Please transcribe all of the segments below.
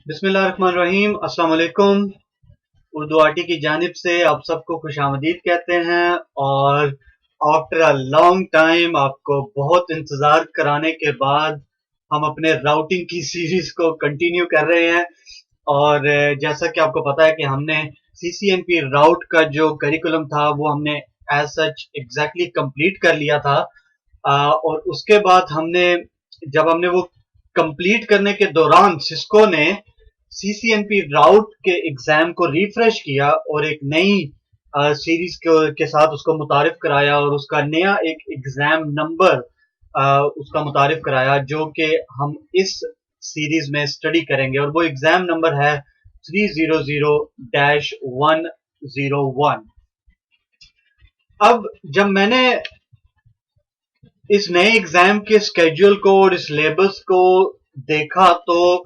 बिस्मिल्लाहिर्रहमानिर्रहीम। अस्सलाम वालेकुम। उर्दू आर्टी की जानिब से आप सबको खुशामदीद कहते हैं और आफ्टर अ लॉन्ग टाइम आपको बहुत इंतज़ार कराने के बाद हम अपने राउटिंग की सीरीज को कंटिन्यू कर रहे हैं। और जैसा कि आपको पता है कि हमने सीसीएनपी राउट का जो करिकुलम था वो हमने एज सच एग्जैक्टली कंप्लीट कर लिया था। और उसके बाद जब हमने वो कंप्लीट करने के दौरान सिस्को ने सीसीएनपी राउट के एग्जाम को रिफ्रेश किया और एक नई सीरीज के साथ उसको मुतारिफ कराया और उसका नया एक एग्जाम नंबर उसका मुतारिफ कराया जो कि हम इस सीरीज में स्टडी करेंगे और वो एग्जाम नंबर है 300-101। अब जब मैंने इस नए एग्जाम के स्केड्यूल को और इस सिलेबस को देखा तो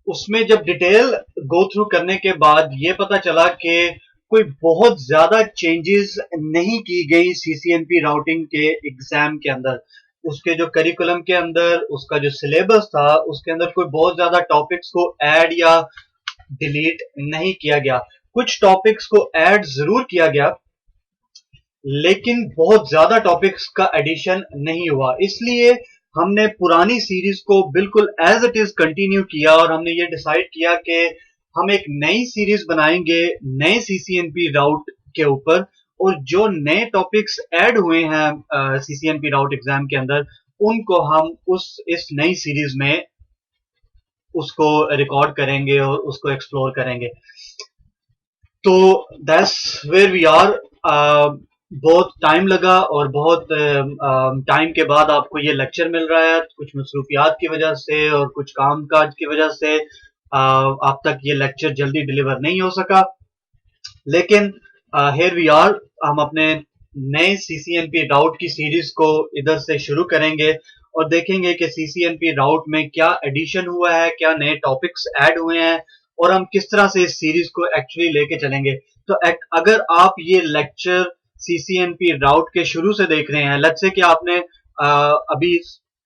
उसमें जब डिटेल गो थ्रू करने के बाद ये पता चला कि कोई बहुत ज्यादा चेंजेस नहीं की गई सीसीएनपी राउटिंग के एग्जाम के अंदर। उसके जो करिकुलम के अंदर उसका जो सिलेबस था उसके अंदर कोई बहुत ज्यादा टॉपिक्स को ऐड या डिलीट नहीं किया गया। कुछ टॉपिक्स को ऐड जरूर किया गया लेकिन बहुत ज्यादा टॉपिक्स का एडिशन नहीं हुआ, इसलिए हमने पुरानी सीरीज को बिल्कुल एज इट इज कंटिन्यू किया और हमने ये डिसाइड किया कि हम एक नई सीरीज बनाएंगे नए सीसीएनपी राउट के ऊपर और जो नए टॉपिक्स ऐड हुए हैं सीसीएनपी राउट एग्जाम के अंदर उनको हम इस नई सीरीज में उसको रिकॉर्ड करेंगे और उसको एक्सप्लोर करेंगे। तो दैट्स वेयर वी आर। बहुत टाइम लगा और बहुत टाइम के बाद आपको ये लेक्चर मिल रहा है। कुछ मसरूफियात की वजह से और कुछ काम काज की वजह से आप तक ये लेक्चर जल्दी डिलीवर नहीं हो सका, लेकिन हेयर वी आर। हम अपने नए सीसीएनपी राउट की सीरीज को इधर से शुरू करेंगे और देखेंगे कि सीसीएनपी राउट में क्या एडिशन हुआ है, क्या नए टॉपिक्स ऐड हुए हैं और हम किस तरह से इस सीरीज को एक्चुअली लेके चलेंगे। तो अगर आप ये लेक्चर सीसीएनपी राउट के शुरू से देख रहे हैं, लेट्स से कि आपने अभी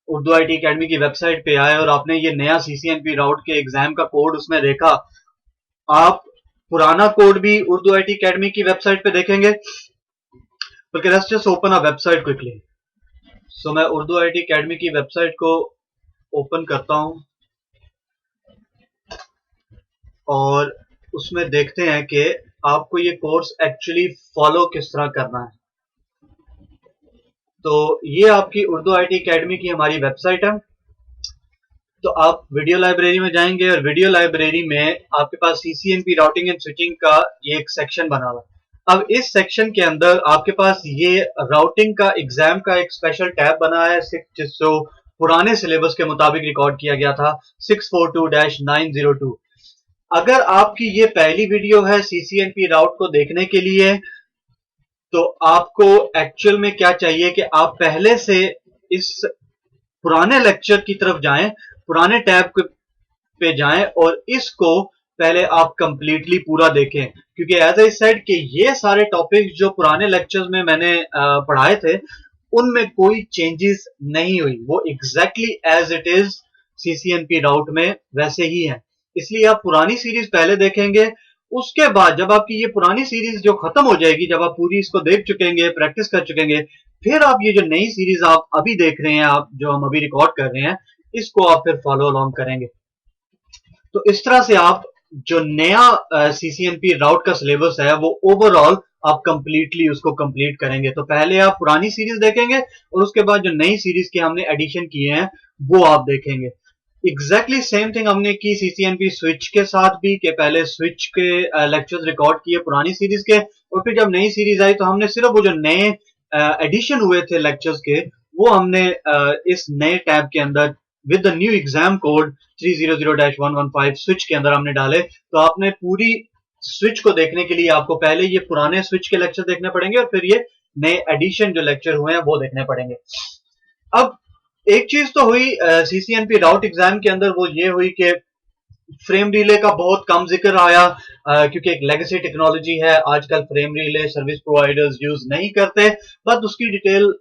उर्दू आईटी एकेडमी की वेबसाइट पे आए और आपने ये नया सीसीएनपी राउट के एग्जाम का कोड उसमें देखा, आप पुराना कोड भी उर्दू आईटी एकेडमी की वेबसाइट पे देखेंगे। बल्कि let's just open a website quickly. So मैं उर्दू आईटी एकेडमी की वेबसाइट को ओपन करता हूं और उसमें देखते हैं कि आपको ये कोर्स एक्चुअली फॉलो किस तरह करना है। तो ये आपकी उर्दू आईटी एकेडमी की हमारी वेबसाइट है। तो आप वीडियो लाइब्रेरी में जाएंगे और वीडियो लाइब्रेरी में आपके पास सीसीएनपी राउटिंग एंड स्विचिंग का ये एक सेक्शन बना हुआ है। अब इस सेक्शन के अंदर आपके पास ये राउटिंग का एग्जाम का एक स्पेशल टैब बना है जो पुराने सिलेबस के मुताबिक रिकॉर्ड किया गया था 642-902। अगर आपकी ये पहली वीडियो है सीसीएनपी राउट को देखने के लिए तो आपको एक्चुअल में क्या चाहिए कि आप पहले से इस पुराने लेक्चर की तरफ जाएं, पुराने टैब पे जाएं और इसको पहले आप कंप्लीटली पूरा देखें, क्योंकि एज आई सेड कि ये सारे टॉपिक्स जो पुराने लेक्चर्स में मैंने पढ़ाए थे उनमें कोई चेंजेस नहीं हुई, वो exactly as it is CCNP route में वैसे ही है। इसलिए आप पुरानी सीरीज पहले देखेंगे, उसके बाद जब आपकी ये पुरानी सीरीज जो खत्म हो जाएगी, जब आप पूरी इसको देख चुकेंगे, प्रैक्टिस कर चुकेंगे, फिर आप ये जो नई सीरीज आप अभी देख रहे हैं, आप जो हम अभी रिकॉर्ड कर रहे हैं, इसको आप फिर फॉलो अलोंग करेंगे। तो इस तरह से आप जो नया सीसीएनपी राउट का सिलेबस है वो ओवरऑल आप कंप्लीटली उसको कंप्लीट करेंगे। तो पहले आप पुरानी सीरीज देखेंगे और उसके बाद जो नई सीरीज के हमने एडिशन किए हैं वो आप देखेंगे। एग्जैक्टली सेम थिंग हमने की सीसीएनपी स्विच के साथ भी, कि पहले स्विच के लेक्चर्स रिकॉर्ड किए पुरानी सीरीज के और फिर जब नई सीरीज आई तो हमने सिर्फ वो जो नए एडिशन हुए थे लेक्चर्स के वो हमने इस नए टैब के अंदर with the new exam code 300-115 switch के अंदर हमने डाले। तो आपने पूरी स्विच को देखने के लिए आपको पहले ये पुराने स्विच के लेक्चर देखने पड़ेंगे और फिर ये नए एडिशन जो लेक्चर हुए हैं वो देखने पड़ेंगे। अब एक चीज तो हुई सीसीएनपी राउट एग्जाम के अंदर, वो ये हुई कि फ्रेम रिले का बहुत कम जिक्र आया, क्योंकि एक लेगेसी टेक्नोलॉजी है, आजकल frame relay service providers use नहीं करते। बट उसकी डिटेल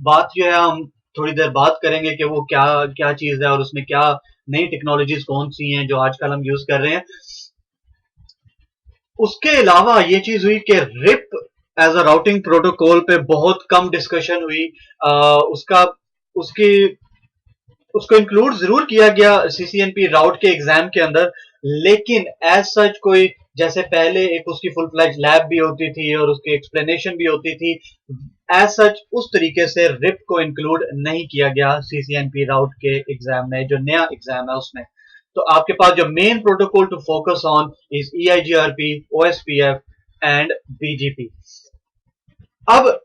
बात जो है हम थोड़ी देर बात करेंगे कि वो क्या क्या चीज है और उसमें क्या नई टेक्नोलॉजीज कौन सी हैं जो आजकल हम यूज कर रहे हैं। उसके अलावा ये चीज हुई कि RIP as a routing protocol पे बहुत कम डिस्कशन हुई। उसका उसकी उसको इंक्लूड जरूर किया गया सीसीएनपी राउट के एग्जाम के अंदर, लेकिन एज सच कोई जैसे पहले एक उसकी फुल फ्लैज लैब भी होती थी और उसकी एक्सप्लेनेशन भी होती थी, एज सच उस तरीके से रिप को इंक्लूड नहीं किया गया सीसीएनपी राउट के एग्जाम में, जो नया एग्जाम है उसमें। तो आपके पास जो main protocol to focus on is EIGRP, OSPF and BGP। अब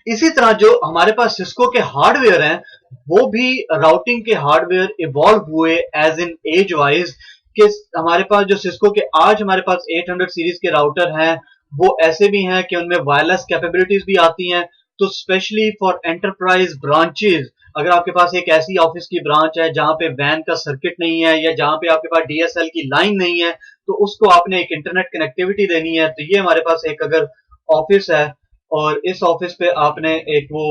इसी तरह जो हमारे पास सिस्को के हार्डवेयर हैं वो भी राउटिंग के हार्डवेयर इवॉल्व हुए एज इन एज वाइज, कि हमारे पास जो सिस्को के आज हमारे पास 800 सीरीज के राउटर हैं वो ऐसे भी हैं कि उनमें वायरलेस कैपेबिलिटीज भी आती हैं। तो स्पेशली फॉर एंटरप्राइज ब्रांचेस, अगर आपके पास एक ऐसी ऑफिस की ब्रांच है जहां पे वैन का सर्किट नहीं है या जहां पे आपके पास DSL की लाइन नहीं है, तो उसको आपने एक इंटरनेट कनेक्टिविटी देनी है। तो ये हमारे पास एक अगर ऑफिस है और इस ऑफिस पे आपने एक वो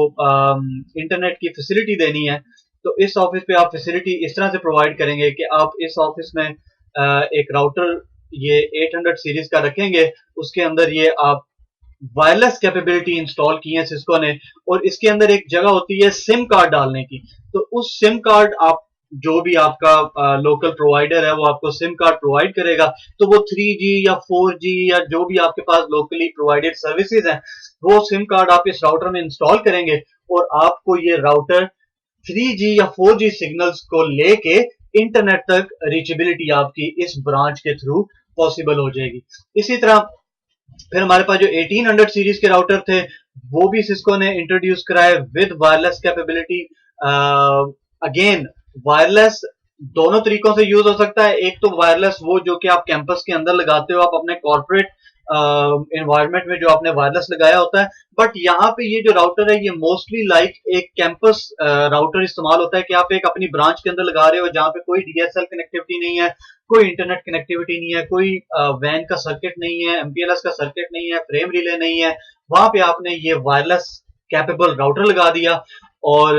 इंटरनेट की फैसिलिटी देनी है, तो इस ऑफिस पे आप फैसिलिटी इस तरह से प्रोवाइड करेंगे कि आप इस ऑफिस में एक राउटर ये 800 सीरीज का रखेंगे, उसके अंदर ये आप वायरलेस कैपेबिलिटी इंस्टॉल की है सिस्को ने, और इसके अंदर एक जगह होती है सिम कार्ड डालने की। तो उस सिम कार्ड आप जो भी आपका लोकल प्रोवाइडर है वो आपको सिम कार्ड प्रोवाइड करेगा, तो वो 3G या 4G या जो भी आपके पास लोकली प्रोवाइडेड सर्विसेज हैं वो सिम कार्ड आप इस राउटर में इंस्टॉल करेंगे और आपको ये राउटर 3G या 4G सिग्नल्स को लेके इंटरनेट तक रीचेबिलिटी आपकी इस ब्रांच के थ्रू पॉसिबल हो जाएगी। इसी तरह फिर हमारे पास जो 1800 सीरीज के राउटर थे वो भी सिस्को ने इंट्रोड्यूस कराए with wireless capability. Again wireless दोनों तरीकों से यूज हो सकता है। एक तो वायरलेस वो जो कि आप कैंपस के अंदर लगाते हो, आप अपने कॉर्पोरेट एनवायरनमेंट में जो आपने वायरलेस लगाया होता है, बट यहाँ पे ये जो राउटर है ये मोस्टली लाइक एक कैंपस राउटर इस्तेमाल होता है कि आप एक अपनी ब्रांच के अंदर लगा रहे हो जहां पे कोई DSL कनेक्टिविटी नहीं है, कोई इंटरनेट कनेक्टिविटी नहीं है, कोई वैन का सर्किट नहीं है, MPLS का सर्किट नहीं है, फ्रेम रिले नहीं है, वहां पे आपने ये वायरलेस कैपेबल राउटर लगा दिया और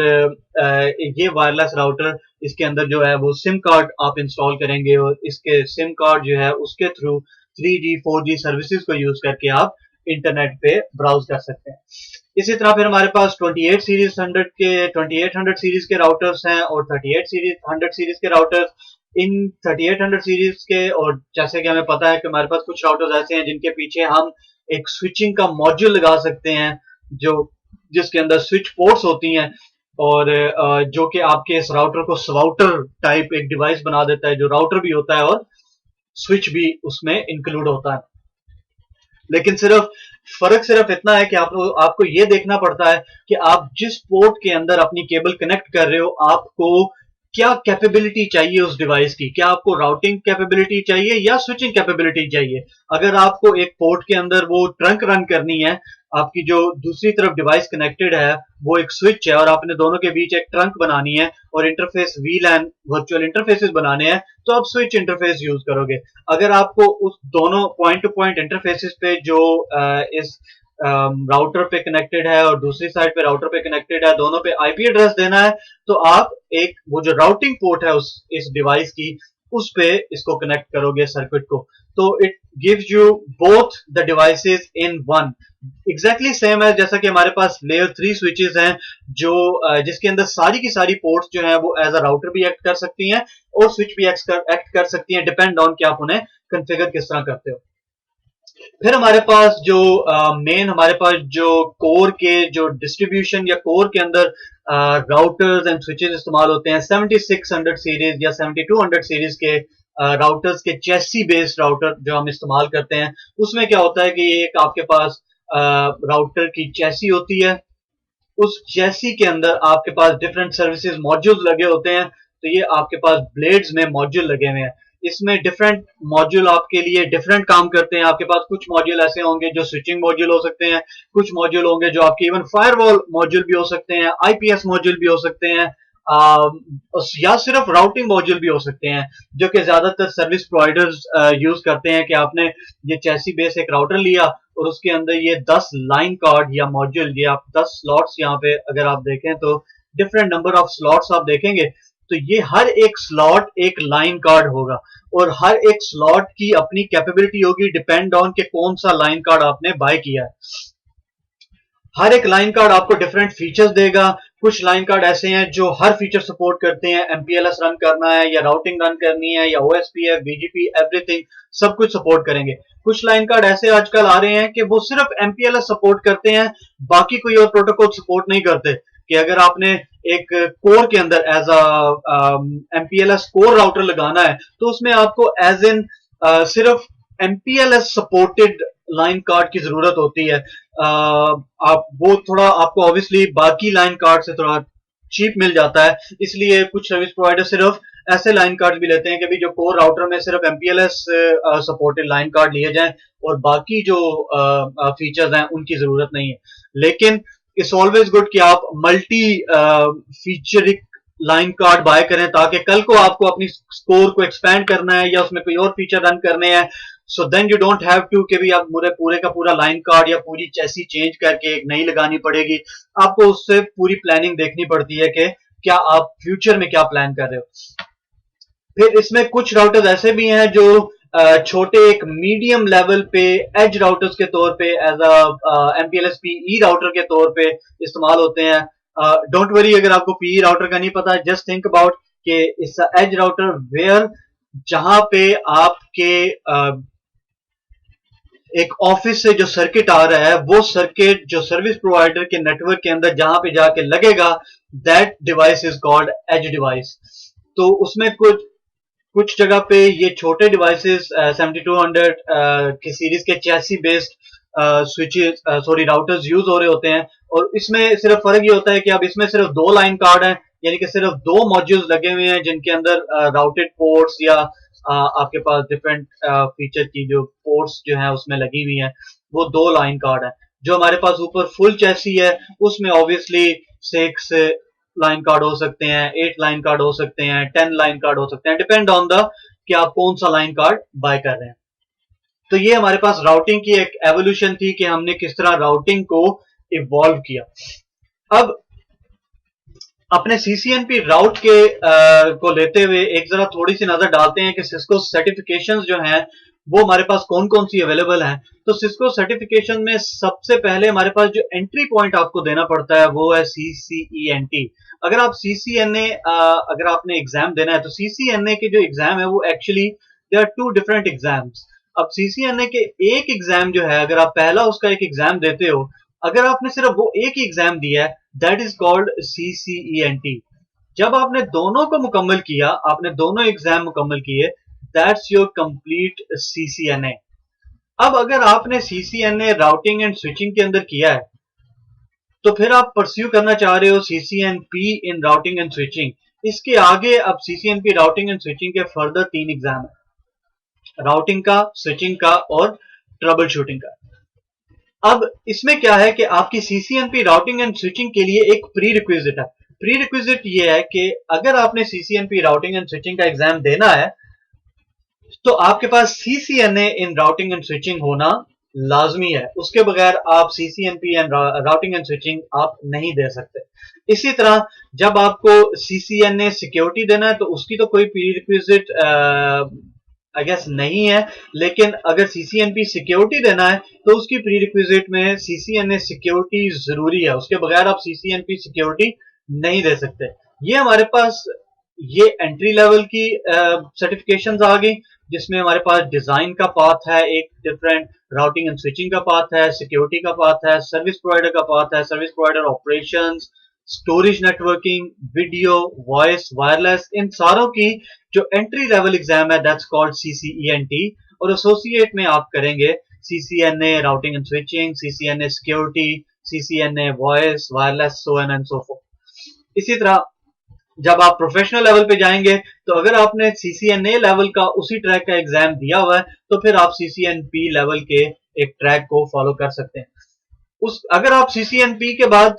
ये वायरलेस राउटर इसके अंदर जो है वो सिम कार्ड आप इंस्टॉल करेंगे और इसके सिम कार्ड जो है उसके थ्रू 3G 4G सर्विसेज को यूज करके आप इंटरनेट पे ब्राउज कर सकते हैं। इसी तरह फिर हमारे पास 2800 सीरीज के राउटर्स हैं और 100 सीरीज के राउटर्स। इन 3800 सीरीज के, और जैसे कि हमें पता है कि हमारे पास कुछ राउटर्स ऐसे हैं जिनके पीछे हम एक स्विचिंग का मॉड्यूल लगा सकते हैं जो जिसके अंदर स्विच पोर्ट्स होती हैं और जो कि आपके इस राउटर को स्वाउटर टाइप एक डिवाइस बना देता है जो राउटर भी होता है और स्विच भी उसमें इंक्लूड होता है। लेकिन फर्क सिर्फ इतना है कि आपको ये देखना पड़ता है कि आप जिस पोर्ट के अंदर अपनी केबल कनेक्ट कर रहे हो आपको क्या कैपेबिलिटी चाहिए उस डिवाइस की, क्या आपको राउटिंग कैपेबिलिटी चाहिए या स्विचिंग कैपेबिलिटी चाहिए। अगर आपको एक पोर्ट के अंदर वो ट्रंक रन करनी है, आपकी जो दूसरी तरफ डिवाइस कनेक्टेड है वो एक स्विच है और आपने दोनों के बीच एक ट्रंक बनानी है और इंटरफेस VLAN वर्चुअल इंटरफेसेस बनाने हैं, तो आप स्विच इंटरफेस यूज करोगे। अगर आपको उस दोनों पॉइंट टू पॉइंट इंटरफेसेस पे जो इस राउटर पे कनेक्टेड है और दूसरी साइड पे राउटर पे कनेक्टेड है दोनों पे IP एड्रेस देना है, तो आप एक वो जो राउटिंग पोर्ट है इस डिवाइस की उस पे इसको कनेक्ट करोगे सर्किट को, तो it gives you both the devices in one. Exactly same है जैसा कि हमारे पास लेयर 3 स्विचेस हैं जो जिसके अंदर सारी की सारी पोर्ट्स जो है वो एज अ राउटर भी एक्ट कर सकती हैं और स्विच भी एक्ट कर सकती हैं, डिपेंड ऑन कि आप उन्हें कॉन्फ़िगर किस तरह करते हो। फिर हमारे पास जो मेन हमारे पास जो कोर के जो डिस्ट्रीब्यूशन या कोर के अंदर राउटर्स एंड स्विचेस इस्तेमाल होते हैं 7600 सीरीज या 7200 सीरीज के राउटर्स के चेसी बेस्ड राउटर जो हम इस्तेमाल करते हैं, उसमें क्या होता है कि एक आपके पास राउटर की चेसी होती है, उस चेसी के अंदर आपके पास डिफरेंट सर्विसेज मॉड्यूल्स लगे होते हैं, तो ये आपके पास ब्लेड्स में मॉड्यूल लगे हुए हैं। इसमें डिफरेंट मॉड्यूल आपके लिए डिफरेंट काम करते हैं। आपके पास कुछ मॉड्यूल ऐसे होंगे जो स्विचिंग मॉड्यूल हो सकते हैं, कुछ मॉड्यूल होंगे जो आपके इवन फायरवॉल मॉड्यूल भी हो सकते हैं, IPS मॉड्यूल भी हो सकते हैं, या सिर्फ राउटिंग मॉड्यूल भी हो सकते हैं, जो कि ज्यादातर सर्विस प्रोवाइडर्स यूज करते हैं कि आपने ये चैसी बेस एक राउटर लिया और उसके अंदर ये 10 लाइन कार्ड या मॉड्यूल, ये आप 10 स्लॉट्स यहाँ पे अगर आप देखें तो डिफरेंट नंबर ऑफ स्लॉट्स आप देखेंगे, तो ये हर एक स्लॉट एक लाइन कार्ड होगा और हर एक स्लॉट की अपनी कैपेबिलिटी होगी, डिपेंड ऑन के कौन सा लाइन कार्ड आपने बाय किया है। हर एक लाइन कार्ड आपको डिफरेंट फीचर्स देगा। कुछ लाइन कार्ड ऐसे हैं जो हर फीचर सपोर्ट करते हैं, एमपीएलएस रन करना है या राउटिंग रन करनी है या ओएसपीएफ, बीजीपी, एवरीथिंग सब कुछ सपोर्ट करेंगे। कुछ लाइन कार्ड ऐसे आजकल आ रहे हैं कि वो सिर्फ एमपीएलएस सपोर्ट करते हैं, बाकी कोई और प्रोटोकॉल सपोर्ट नहीं करते। कि अगर आपने एक कोर के अंदर एज एमपीएलएस कोर राउटर लगाना है तो उसमें आपको एज इन सिर्फ एमपीएलएस सपोर्टेड लाइन कार्ड की जरूरत होती है। आप वो थोड़ा आपको ऑब्वियसली बाकी लाइन कार्ड से थोड़ा चीप मिल जाता है, इसलिए कुछ सर्विस प्रोवाइडर सिर्फ ऐसे लाइन कार्ड भी लेते हैं कि भी जो कोर राउटर में सिर्फ एमपीएलएस सपोर्टेड लाइन कार्ड लिए जाएं और बाकी जो फीचर्स हैं उनकी जरूरत नहीं है। लेकिन इट्स ऑलवेज गुड कि आप मल्टी फीचरिक लाइन कार्ड बाय करें, ताकि कल को आपको अपनी स्कोर को एक्सपैंड करना है या उसमें कोई और फीचर रन करने हैं, so then you don't have to कि भी आप पूरे का पूरा लाइन कार्ड या पूरी चैसी चेंज करके एक नई लगानी पड़ेगी। आपको उससे पूरी प्लानिंग देखनी पड़ती है कि क्या आप फ्यूचर में क्या प्लान कर रहे हो। फिर इसमें कुछ राउटर्स ऐसे भी हैं जो छोटे एक मीडियम लेवल पे एज राउटर्स के तौर पे एज एमपीएलएस पीई राउटर के तौर पे इस्तेमाल होते हैं। डोंट वरी अगर आपको पीई राउटर का नहीं पता, जस्ट थिंक अबाउट कि इट्स एज राउटर वेयर जहां पे आपके एक ऑफिस से जो सर्किट आ रहा है वो सर्किट जो सर्विस प्रोवाइडर के नेटवर्क के अंदर जहां पे जाके लगेगा, that device is called edge device. तो उसमें कुछ जगह पे ये छोटे डिवाइसेस 7200 की सीरीज के chassis based switches routers use हो रहे होते हैं, और इसमें सिर्फ फर्क ये होता है कि अब इसमें सिर्फ 2 लाइन कार्ड हैं, यानी कि सिर्फ 2 मॉड्यूल्स लगे हुए हैं जिनके अंदर राउटेड पोर्ट्स या आपके पास डिफरेंट फीचर की जो पोर्ट्स जो है उसमें लगी हुई हैं, वो 2 लाइन कार्ड है। जो हमारे पास ऊपर फुल चैसी है उसमें ऑब्वियसली 6 लाइन कार्ड हो सकते हैं, 8 लाइन कार्ड हो सकते हैं, 10 लाइन कार्ड हो सकते हैं, डिपेंड ऑन द कि आप कौन सा लाइन कार्ड बाय कर रहे हैं। तो ये हमारे पास राउटिंग की एक एवोल्यूशन थी कि हमने किस तरह राउटिंग को इवॉल्व किया। अब अपने सीसीएनपी राउट के को लेते हुए एक जरा थोड़ी सी नजर डालते हैं कि सिस्को सर्टिफिकेशंस जो हैं वो हमारे पास कौन कौन सी अवेलेबल हैं। तो सिस्को सर्टिफिकेशन में सबसे पहले हमारे पास जो एंट्री पॉइंट आपको देना पड़ता है वो है CCENT। अगर आप CCNA अगर आपने एग्जाम देना है तो CCNA के जो एग्जाम है वो actually they are 2 different exams. अब CCNA के एक एग्जाम जो है, अगर आप पहला उसका एक एग्जाम देते हो, अगर आपने सिर्फ वो एक ही एग्जाम दिया है, दैट इज कॉल्ड CCENT। जब आपने दोनों को मुकम्मल किया, आपने दोनों एग्जाम मुकम्मल किए, दैट्स योर कंप्लीट CCNA। अब अगर आपने CCNA राउटिंग एंड स्विचिंग के अंदर किया है तो फिर आप परस्यू करना चाह रहे हो CCNP in routing and switching. इसके आगे अब CCNP राउटिंग एंड स्विचिंग के फर्दर 3 एग्जाम है, राउटिंग का, स्विचिंग का और ट्रबल शूटिंग का। अब इसमें क्या है कि आपकी CCNP राउटिंग एंड स्विचिंग के लिए एक प्री रिक्विजिट है। प्री रिक्विजिट ये है कि अगर आपने CCNP राउटिंग एंड स्विचिंग का एग्जाम देना है तो आपके पास CCNA in routing and switching होना लाजमी है। उसके बगैर आप CCNP and routing and switching आप नहीं दे सकते। इसी तरह जब आपको CCNA सिक्योरिटी देना है तो उसकी तो कोई प्री रिक्विजिट आई गेस नहीं है, लेकिन अगर CCNP सिक्योरिटी देना है तो उसकी प्री रिक्विजिट में CCNA सिक्योरिटी जरूरी है। उसके बगैर आप CCNP सिक्योरिटी नहीं दे सकते। ये हमारे पास ये एंट्री लेवल की सर्टिफिकेशंस आ गई, जिसमें हमारे पास डिजाइन का पाथ है, एक डिफरेंट राउटिंग एंड स्विचिंग का पाथ है, सिक्योरिटी का पाथ है, सर्विस प्रोवाइडर का पाथ है, service provider operations, storage networking, video, voice, wireless, इन सारों की जो एंट्री लेवल एग्जाम है दैट्स कॉल्ड CCENT। और एसोसिएट में आप करेंगे CCNA routing and switching, CCNA security, CCNA voice, wireless, so on and so fourth. इसी तरह जब आप प्रोफेशनल लेवल पे जाएंगे तो अगर आपने CCNA लेवल का उसी ट्रैक का एग्जाम दिया हुआ है तो फिर आप CCNP लेवल के एक ट्रैक को फॉलो कर सकते हैं। अगर आप CCNP के बाद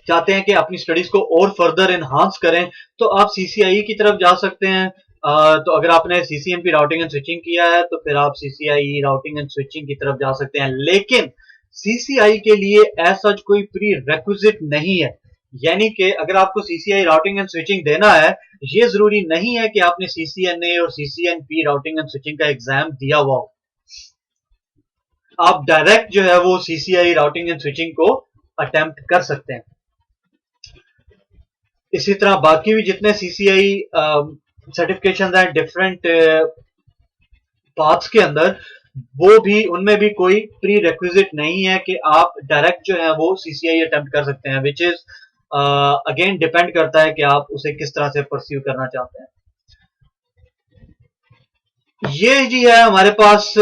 चाहते हैं कि अपनी स्टडीज को और फर्दर एनहांस करें तो आप CCIE की तरफ जा सकते हैं। तो अगर आपने CCNP राउटिंग एंड स्विचिंग किया है तो फिर आप CCIE राउटिंग एंड स्विचिंग की तरफ जा सकते हैं, लेकिन CCI के लिए ऐसा कोई प्री रेक्विजिट नहीं है। यानी कि अगर आपको CCI राउटिंग एंड स्विचिंग देना है, ये जरूरी नहीं है कि आपने CCNA और CCNP राउटिंग एंड स्विचिंग का एग्जाम दिया हुआ हो। आप डायरेक्ट जो है वो CCI राउटिंग एंड स्विचिंग को अटेम्प्ट कर सकते हैं। इसी तरह बाकी भी जितने CCI सर्टिफिकेशन हैं डिफरेंट पाथ्स के अंदर, वो भी उनमें भी कोई प्री रिक्विजिट नहीं है कि आप डायरेक्ट जो है वो CCI अटेम्प्ट कर सकते हैं, विच इज अगेन डिपेंड करता है कि आप उसे किस तरह से परस्यू करना चाहते हैं। ये जी है हमारे पास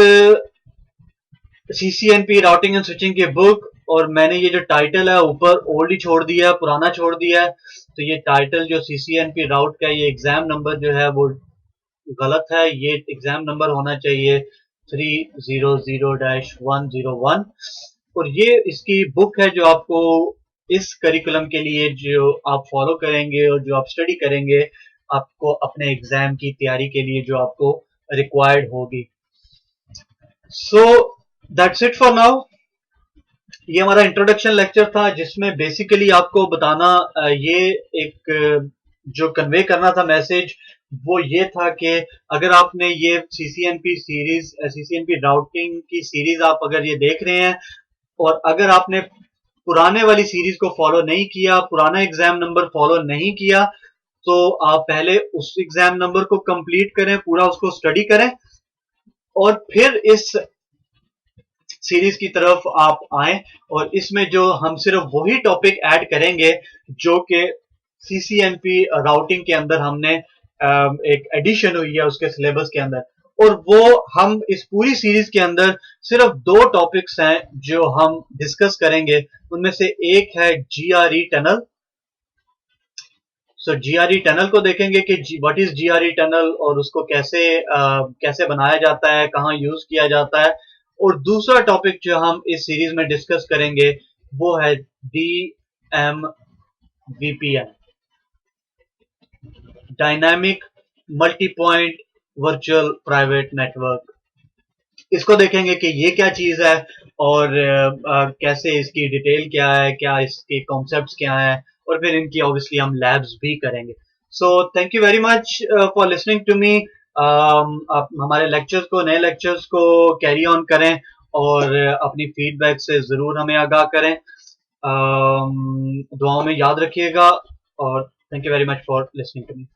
CCNP राउटिंग एंड स्विचिंग की बुक, और मैंने ये जो टाइटल है ऊपर ओल्ड ही छोड़ दिया है, पुराना छोड़ दिया है। तो ये टाइटल जो CCNP राउट का ये एग्जाम नंबर जो है वो गलत है, ये एग्जाम नंबर होना चाहिए 300-101, और ये इसकी बुक है जो आपको इस करिकुलम के लिए जो आप फॉलो करेंगे और जो आप स्टडी करेंगे आपको अपने एग्जाम की तैयारी के लिए जो आपको रिक्वायर्ड होगी। So that's it for now. ये हमारा इंट्रोडक्शन लेक्चर था जिसमें बेसिकली आपको बताना ये एक जो कन्वे करना था मैसेज वो ये था कि अगर आपने ये CCNP सीरीज, CCNP राउटिंग की सीरीज आप अगर ये देख रहे हैं और अगर आपने पुराने वाली सीरीज को फॉलो नहीं किया, पुराना एग्जाम नंबर फॉलो नहीं किया, तो आप पहले उस एग्जाम नंबर को कंप्लीट करें, पूरा उसको स्टडी करें और फिर इस सीरीज की तरफ आप आए। और इसमें जो हम सिर्फ वही टॉपिक ऐड करेंगे जो कि CCNP राउटिंग के अंदर हमने एक एडिशन हुई है उसके सिलेबस के अंदर, और वो हम इस पूरी सीरीज के अंदर सिर्फ 2 टॉपिक्स हैं जो हम डिस्कस करेंगे। उनमें से एक है GRE टनल। सो GRE टनल को देखेंगे कि व्हाट इज GRE टनल और उसको कैसे बनाया जाता है, कहाँ यूज किया जाता है। और दूसरा टॉपिक जो हम इस सीरीज में डिस्कस करेंगे वो है DMVPN, dynamic multi point virtual private network. इसको देखेंगे कि ये क्या चीज है और कैसे इसकी डिटेल क्या है, क्या इसके कॉन्सेप्ट्स क्या है, और फिर इनकी ऑब्वियसली हम लैब्स भी करेंगे। So thank you very much for listening to me. आप हमारे लेक्चर्स को, नए लेक्चर्स को कैरी ऑन करें और अपनी फीडबैक से जरूर हमें आगाह करें। दुआओं में याद रखिएगा और thank you very much for listening to me.